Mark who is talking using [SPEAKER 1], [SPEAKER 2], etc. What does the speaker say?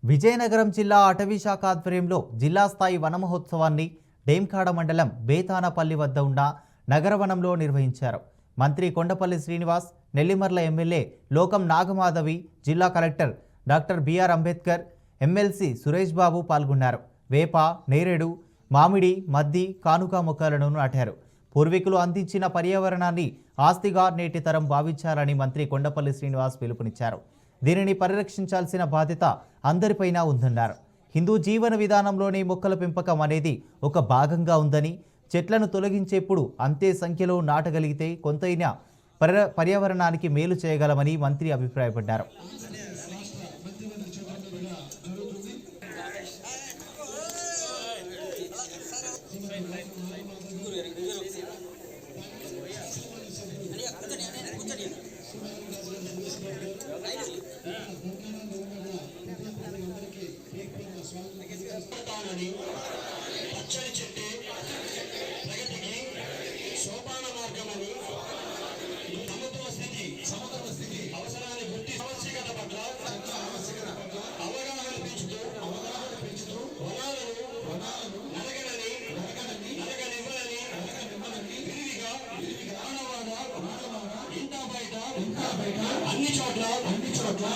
[SPEAKER 1] విజయనగరం జిల్లా అటవీ శాఖ ఆధ్వర్యంలో జిల్లా స్థాయి వన మహోత్సవాన్ని డేంకాడ మండలం బేతానపల్లి వద్ద ఉన్న నగరవనంలో నిర్వహించారు. మంత్రి కొండపల్లి శ్రీనివాస్, నెల్లిమర్ల ఎమ్మెల్యే లోకం నాగమాధవి, జిల్లా collector doctor BR Ambedkar, MLC Suresh Babu పాల్గొన్నారు. వేప, నేరేడు, మామిడి, మద్ది, కానుక మొక్కలను నాటారు. పూర్వీకులు అందించిన పర్యావరణాన్ని ఆస్తిగా నేటి తరం భావించాలని మంత్రి కొండపల్లి శ్రీనివాస్ పిలుపునిచ్చారు. దీనిని పరిరక్షించాల్సిన బాధ్యత అందరిపైన ఉందన్నారు. హిందూ జీవన విధానంలోని మొక్కల పెంపకం అనేది ఒక భాగంగా ఉందని, చెట్లను తొలగించేప్పుడు అంతే సంఖ్యలో నాటగలిగితే కొంతైనా పర్యావరణానికి మేలు చేయగలమని మంత్రి అభిప్రాయపడ్డారు.
[SPEAKER 2] పచ్చని చెట్టే ప్రగతికి సోపాన మార్గమని సమతుల స్థితి అవసరాన్ని గుర్తి ఆవశ్యకత పట్ల అవగాహన పెంచుతూ వనాలను నరకనివ్వని విరివిగా మానవాడ ఇంటా బయట అన్ని చోట్ల